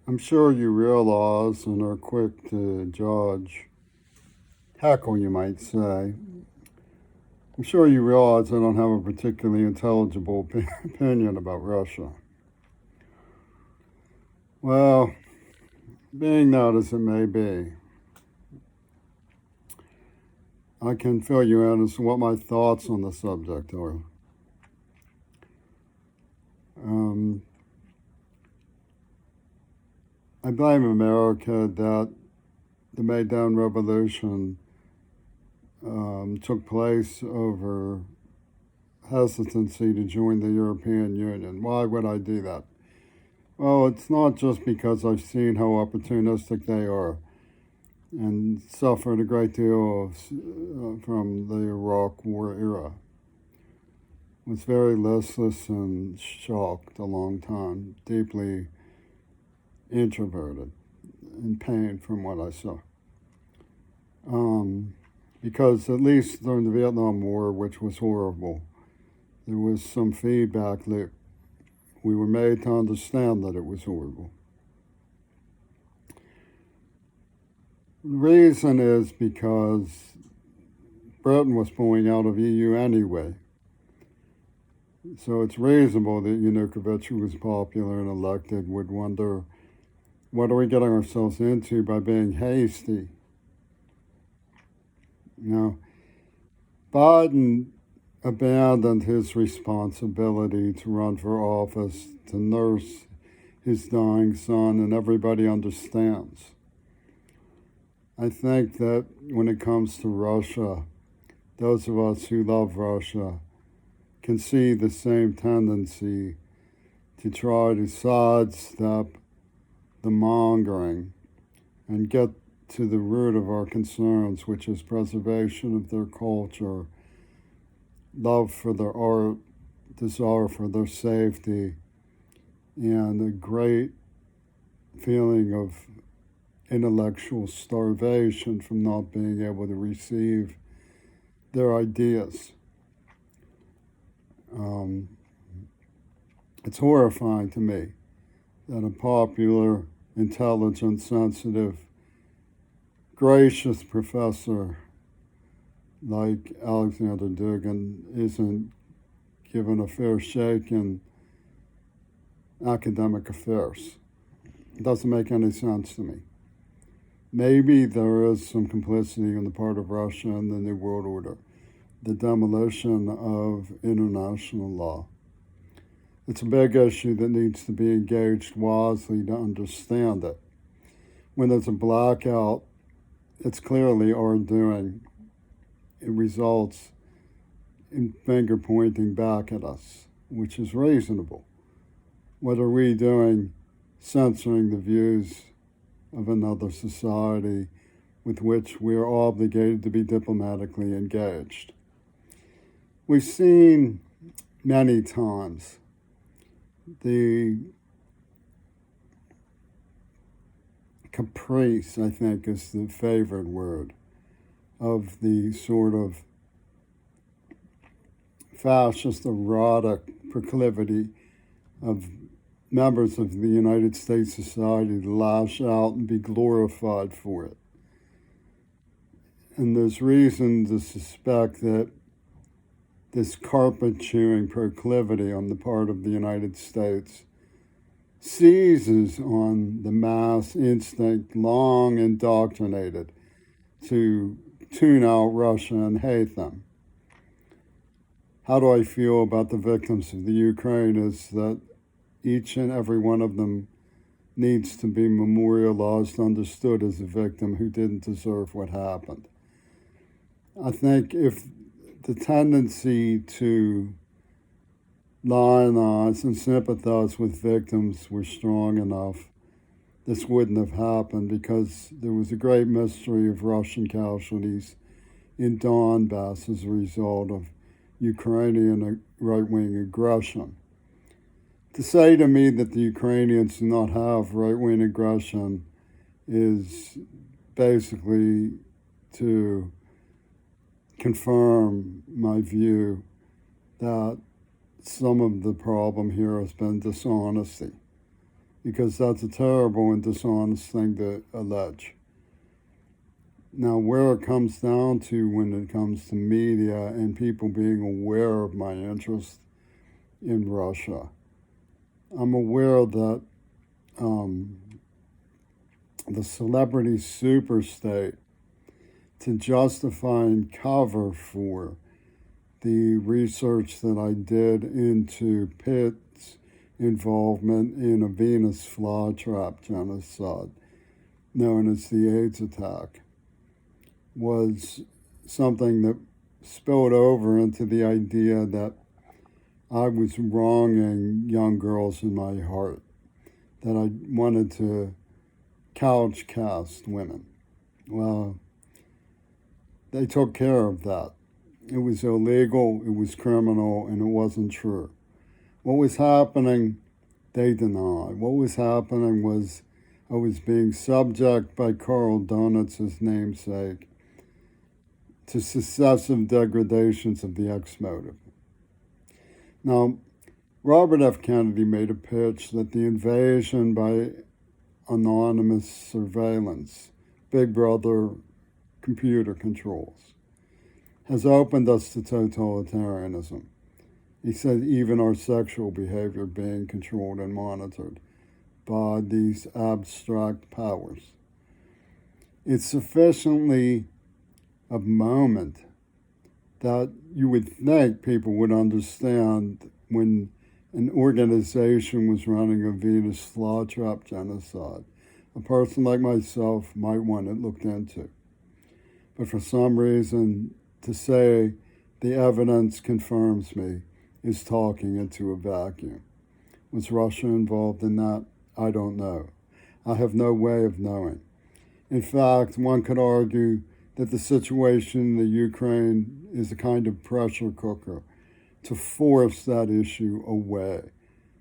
I'm sure you realize and are quick to judge, heckle, you might say. I'm sure you realize I don't have a particularly intelligible opinion about Russia. Well, being that as it may be, I can fill you in as to what my thoughts on the subject are. Um, I blame America that the Maidan Revolution took place over hesitancy to join the European Union. Why would I do that? Well, it's not just because I've seen how opportunistic they are and suffered a great deal from the Iraq War era. Was very listless and shocked a long time, deeply introverted, in pain from what I saw. Because at least during the Vietnam War, which was horrible, there was some feedback loop. We were made to understand that it was horrible. The reason is because Britain was pulling out of EU anyway. So it's reasonable that Yanukovych, who was popular and elected, would wonder, what are we getting ourselves into by being hasty? You know, Biden abandoned his responsibility to run for office, to nurse his dying son, and everybody understands. I think that when it comes to Russia, those of us who love Russia can see the same tendency to try to sidestep the mongering and get to the root of our concerns, which is preservation of their culture, love for their art, desire for their safety, and a great feeling of intellectual starvation from not being able to receive their ideas. It's horrifying to me that a popular, intelligent, sensitive, gracious professor like Alexander Dugin isn't given a fair shake in academic affairs. It doesn't make any sense to me. Maybe there is some complicity on the part of Russia in the New World Order, the demolition of international law. It's a big issue that needs to be engaged wisely to understand it. When there's a blackout, it's clearly our doing. It results in finger pointing back at us, which is reasonable. What are we doing censoring the views of another society with which we are obligated to be diplomatically engaged? We've seen many times the caprice, I think, is the favored word, of the sort of fascist, erotic proclivity of members of the United States society to lash out and be glorified for it. And there's reason to suspect that this carpet chewing proclivity on the part of the United States seizes on the mass instinct long indoctrinated to tune out Russia and hate them. How do I feel about the victims of the Ukraine is that each and every one of them needs to be memorialized, understood as a victim who didn't deserve what happened. I think if the tendency to lionize and sympathize with victims were strong enough, this wouldn't have happened, because there was a great mystery of Russian casualties in Donbass as a result of Ukrainian right-wing aggression. To say to me that the Ukrainians do not have right-wing aggression is basically to confirm my view that some of the problem here has been dishonesty. because that's a terrible and dishonest thing to allege. Now, where it comes down to when it comes to media and people being aware of my interest in Russia, I'm aware that the celebrity superstate, to justify and cover for the research that I did into Pitt's involvement in a Venus flytrap genocide known as the AIDS attack, was something that spilled over into the idea that I was wronging young girls in my heart, that I wanted to couch cast women. Well, they took care of that. It was illegal, it was criminal, and it wasn't true. What was happening, they denied. What was happening was I was being subject by Carl Donuts' namesake to successive degradations of the X motive. Now, Robert F. Kennedy made a pitch that the invasion by anonymous surveillance, Big Brother computer controls, has opened us to totalitarianism. He said even our sexual behavior being controlled and monitored by these abstract powers. It's sufficiently a moment that you would think people would understand when an organization was running a Venus flytrap genocide. A person like myself might want it looked into. But for some reason, to say the evidence confirms me is talking into a vacuum. Was Russia involved in that? I don't know. I have no way of knowing. In fact, one could argue that the situation in the Ukraine is a kind of pressure cooker to force that issue away,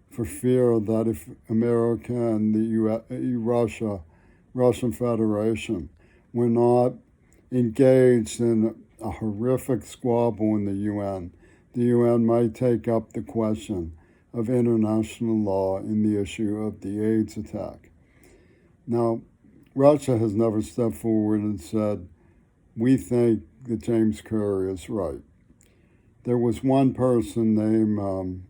for fear that if America and the Russian Federation were not engaged in a horrific squabble in the UN might take up the question of international law in the issue of the AIDS attack. Now, Russia has never stepped forward and said, we think that James Curry is right. There was one person named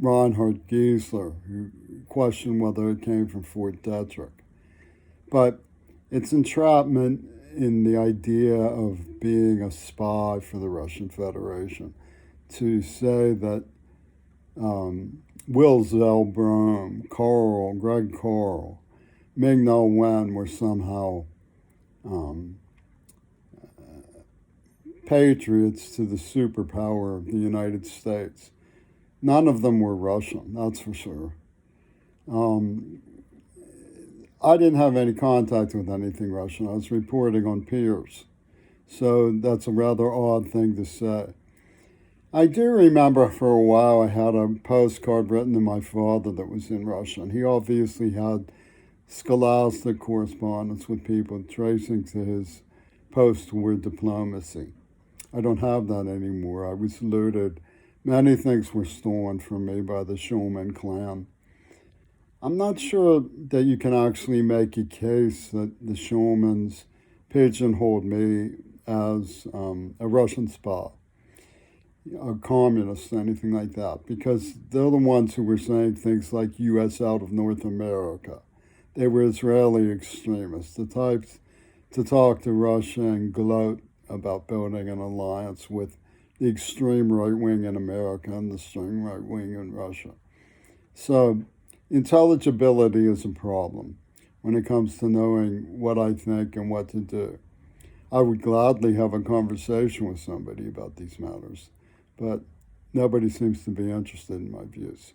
Reinhard Giesler who questioned whether it came from Fort Detrick. But it's entrapment in the idea of being a spy for the Russian Federation to say that Will Zellbrome, Greg Carl, Ming-Na Wen were somehow patriots to the superpower of the United States. None of them were Russian, that's for sure. I didn't have any contact with anything Russian. I was reporting on peers. So that's a rather odd thing to say. I do remember for a while I had a postcard written to my father that was in Russian. He obviously had scholastic correspondence with people tracing to his post-war diplomacy. I don't have that anymore. I was looted. Many things were stolen from me by the Schulman clan. I'm not sure that you can actually make a case that the Schulmans pigeonholed me as a Russian spy, a communist, anything like that, because they're the ones who were saying things like U.S. out of North America. They were Israeli extremists, the types to talk to Russia and gloat about building an alliance with the extreme right wing in America and the extreme right wing in Russia. So intelligibility is a problem when it comes to knowing what I think and what to do. I would gladly have a conversation with somebody about these matters, but nobody seems to be interested in my views.